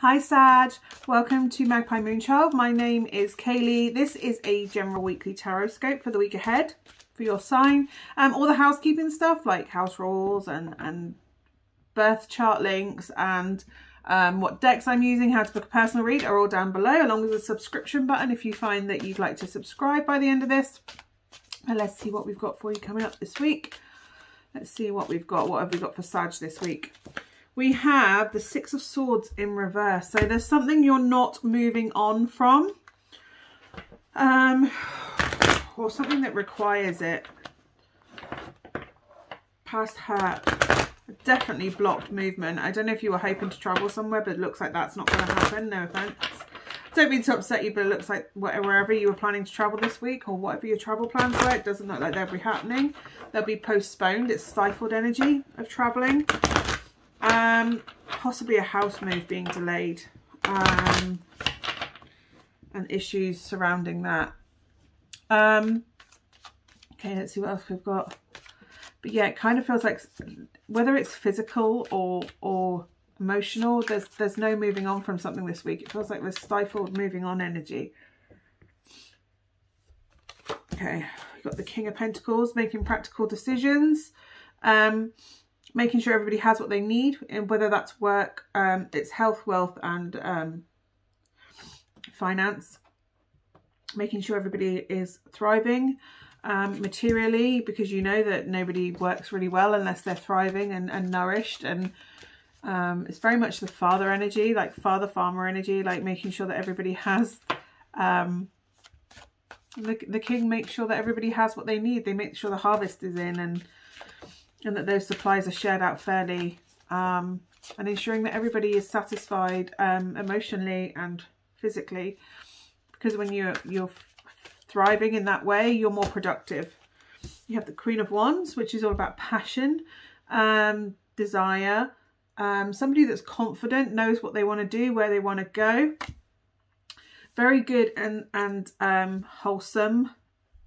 Hi Sag, welcome to Magpie Moonchild. My name is Kayleigh. This is a general weekly tarot scope for the week ahead for your sign. All the housekeeping stuff like house rules and birth chart links and what decks I'm using, how to book a personal read are all down below, along with the subscription button if you find that you'd like to subscribe by the end of this. And let's see what we've got for you coming up this week. Let's see what we've got. What have we got for Sag this week? We have the Six of Swords in reverse. So there's something you're not moving on from. Or something that requires it. Past hurt. Definitely blocked movement. I don't know if you were hoping to travel somewhere, but it looks like that's not going to happen. No offense. Don't mean to upset you, but it looks like wherever you were planning to travel this week or whatever your travel plans were, it doesn't look like they'll be happening. They'll be postponed. It's stifled energy of traveling. Possibly a house move being delayed, and issues surrounding that. Okay, let's see what else we've got. But yeah, it kind of feels like whether it's physical or emotional, there's no moving on from something this week. It feels like there's stifled moving on energy. Okay, we've got the King of Pentacles, making practical decisions. Making sure everybody has what they need, and whether that's work, it's health, wealth, and finance. Making sure everybody is thriving materially, because you know that nobody works really well unless they're thriving and nourished. And it's very much the father energy, like father farmer energy, like making sure that everybody has. The king makes sure that everybody has what they need. They make sure the harvest is in, and that those supplies are shared out fairly, and ensuring that everybody is satisfied emotionally and physically, because when you're thriving in that way, you're more productive. You have the Queen of Wands, which is all about passion, desire, somebody that's confident, knows what they want to do, where they want to go. Very good and wholesome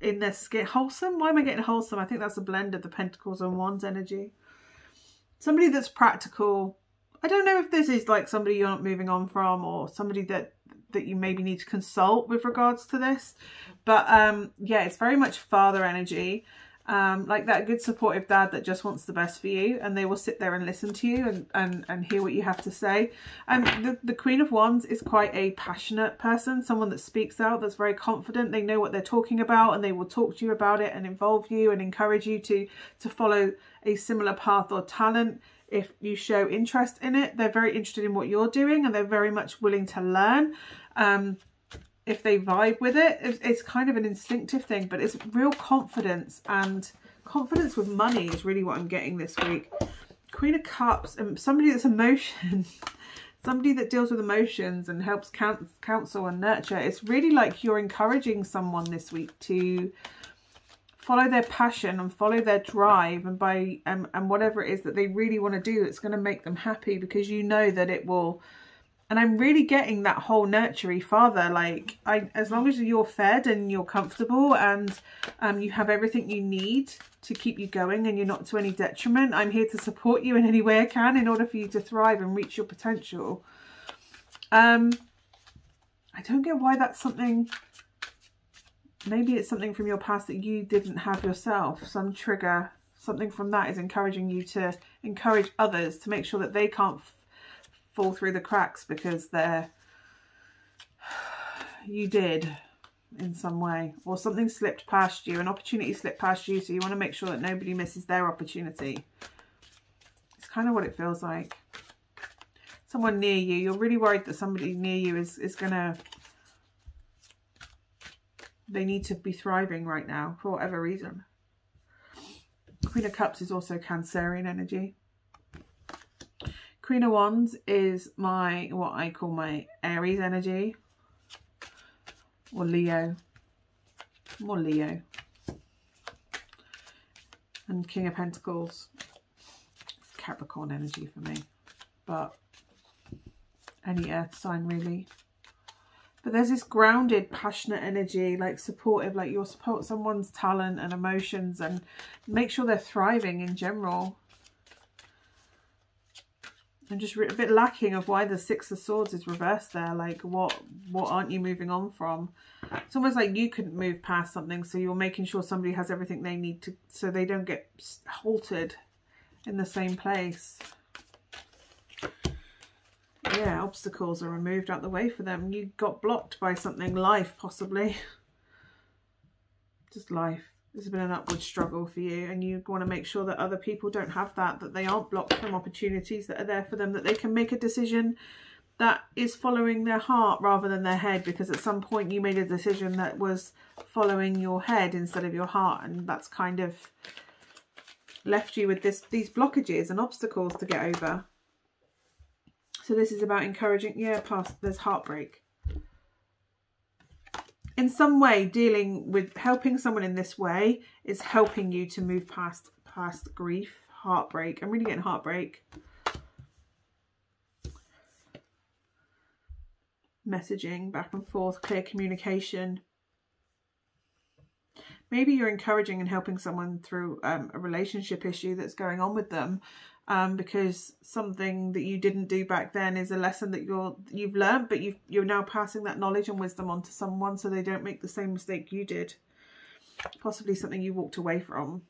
in their skin. Wholesome? Why am I getting wholesome? I think that's a blend of the Pentacles and Wands energy. Somebody that's practical. I don't know if this is like somebody you're not moving on from, or somebody that you maybe need to consult with regards to this. But yeah, it's very much father energy. Like that good supportive dad that just wants the best for you, and they will sit there and listen to you and hear what you have to say. And the Queen of Wands is quite a passionate person, someone that speaks out, that's very confident. They know what they're talking about, and they will talk to you about it and involve you and encourage you to follow a similar path or talent if you show interest in it. They're very interested in what you're doing, and they're very much willing to learn. If they vibe with it, it's kind of an instinctive thing, but it's real confidence, and confidence with money is really what I'm getting this week. Queen of Cups, and somebody that's somebody that deals with emotions and helps counsel and nurture. It's really like you're encouraging someone this week to follow their passion and follow their drive, and by and whatever it is that they really want to do, it's going to make them happy, because you know that it will. And I'm really getting that whole nurturing father, like as long as you're fed and you're comfortable and you have everything you need to keep you going and you're not to any detriment, I'm here to support you in any way I can in order for you to thrive and reach your potential. I don't get why that's something. Maybe it's something from your past that you didn't have yourself. Some trigger, something from that is encouraging you to encourage others to make sure that they can't fall through the cracks because you did in some way, or something slipped past you, an opportunity slipped past you, so you want to make sure that nobody misses their opportunity. It's kind of what it feels like. Someone near you, you're really worried that somebody near you is gonna, they need to be thriving right now for whatever reason. Queen of Cups is also Cancerian energy. Queen of Wands is what I call my Aries energy, or Leo, more Leo. And King of Pentacles, it's Capricorn energy for me, but any earth sign really. But there's this grounded, passionate energy, like supportive, like you'll support someone's talent and emotions and make sure they're thriving in general. I'm just a bit lacking of why the Six of Swords is reversed there. Like, what aren't you moving on from? It's almost like you couldn't move past something, so you're making sure somebody has everything they need to, so they don't get halted in the same place. Yeah, obstacles are removed out the way for them. You got blocked by something, life possibly. Just life. This has been an upward struggle for you, and you want to make sure that other people don't have that, that they aren't blocked from opportunities that are there for them, that they can make a decision that is following their heart rather than their head, because at some point you made a decision that was following your head instead of your heart, and that's kind of left you with these blockages and obstacles to get over. So this is about encouraging, yeah, there's heartbreak. In some way, dealing with helping someone in this way is helping you to move past grief, heartbreak. I'm really getting heartbreak. Messaging back and forth, clear communication. Maybe you're encouraging and helping someone through a relationship issue that's going on with them, because something that you didn't do back then is a lesson that you've learned, but you're now passing that knowledge and wisdom on to someone so they don't make the same mistake you did. Possibly something you walked away from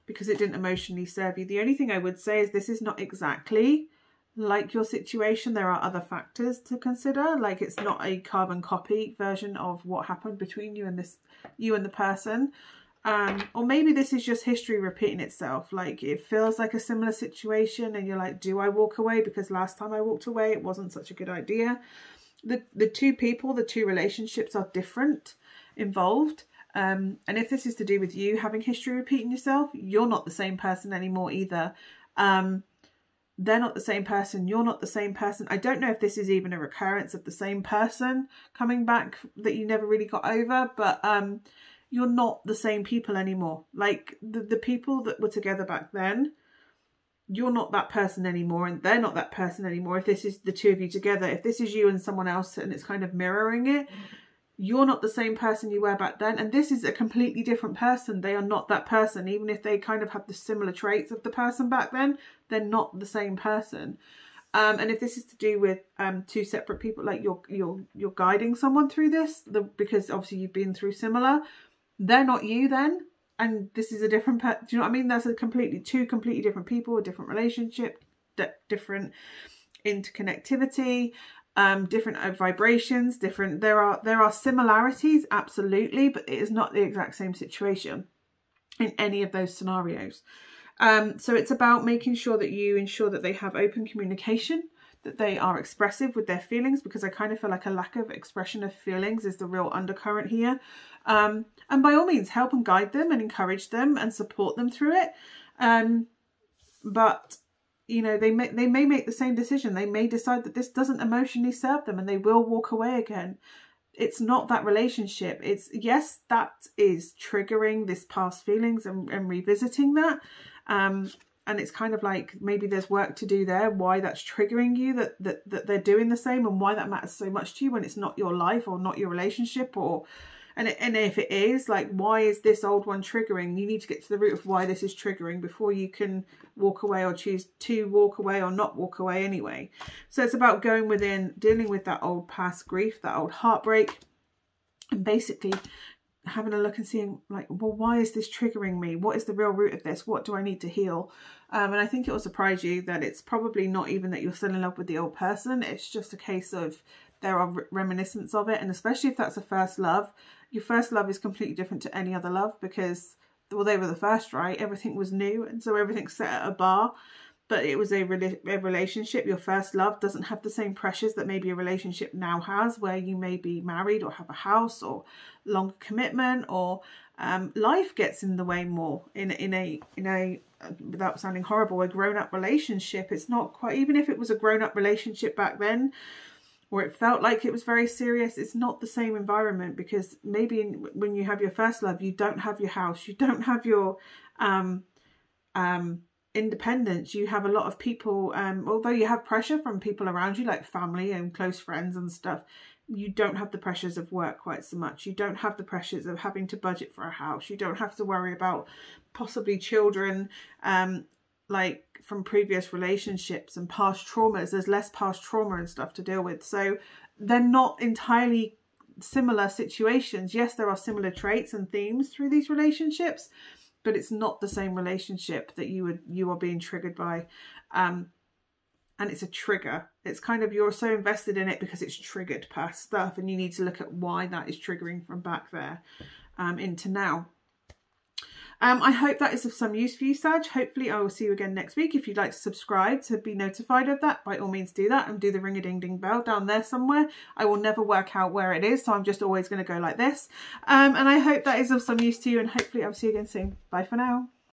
because it didn't emotionally serve you. The only thing I would say is this is not exactly like your situation. There are other factors to consider. Like, it's not a carbon copy version of what happened between you and the person. Or maybe this is just history repeating itself. Like, it feels like a similar situation and you're like, do I walk away? Because last time I walked away, it wasn't such a good idea. The two people, the two relationships are different involved. And if this is to do with you having history repeating yourself, you're not the same person anymore either. They're not the same person. You're not the same person. I don't know if this is even a recurrence of the same person coming back that you never really got over, but you're not the same people anymore. Like, the people that were together back then, you're not that person anymore, and they're not that person anymore. If this is the two of you together, if this is you and someone else and it's kind of mirroring it, you're not the same person you were back then, and this is a completely different person. They are not that person. Even if they kind of have the similar traits of the person back then, they're not the same person. And if this is to do with two separate people, like you're guiding someone through this, because obviously you've been through similar, they're not you then, and this is a different do you know what I mean? That's two completely different people, a different relationship, different interconnectivity, different vibrations, different. There are similarities, absolutely, but it is not the exact same situation in any of those scenarios. So it's about making sure that you ensure that they have open communication, that they are expressive with their feelings, because I kind of feel like a lack of expression of feelings is the real undercurrent here. And by all means, help and guide them and encourage them and support them through it. But you know, they may make the same decision. They may decide that this doesn't emotionally serve them and they will walk away again. It's not that relationship. It's, yes, that is triggering this past feelings and revisiting that. And it's kind of like, maybe there's work to do there, why that's triggering you, that they're doing the same, and why that matters so much to you when it's not your life or not your relationship, or and if it is, like, why is this old one triggering? You need to get to the root of why this is triggering before you can walk away or choose to walk away or not walk away anyway. So it's about going within, dealing with that old past grief, that old heartbreak, and basically having a look and seeing, like, well, why is this triggering me? What is the real root of this? What do I need to heal? And I think it will surprise you that it's probably not even that you're still in love with the old person. It's just a case of there are reminiscence of it. And especially if that's a first love, your first love is completely different to any other love, because, well, they were the first, right? Everything was new, and so everything's set at a bar. But it was a relationship. Your first love doesn't have the same pressures that maybe a relationship now has, where you may be married or have a house or longer commitment, or life gets in the way more. In a without sounding horrible, a grown-up relationship, it's not quite, even if it was a grown-up relationship back then, or it felt like it was very serious, it's not the same environment, because maybe when you have your first love, you don't have your house, you don't have your independence, you have a lot of people, although you have pressure from people around you, like family and close friends and stuff, you don't have the pressures of work quite so much. You don't have the pressures of having to budget for a house. You don't have to worry about possibly children. like from previous relationships and past traumas. There's less past trauma and stuff to deal with. So they're not entirely similar situations. Yes, there are similar traits and themes through these relationships, but it's not the same relationship that you are being triggered by. And it's a trigger. It's kind of, you're so invested in it because it's triggered past stuff, and you need to look at why that is triggering from back there into now. I hope that is of some use for you, Sag. Hopefully I will see you again next week. If you'd like to subscribe to be notified of that, by all means do that, and do the ring-a-ding-ding bell down there somewhere. I will never work out where it is, so I'm just always going to go like this. And I hope that is of some use to you, and hopefully I'll see you again soon. Bye for now.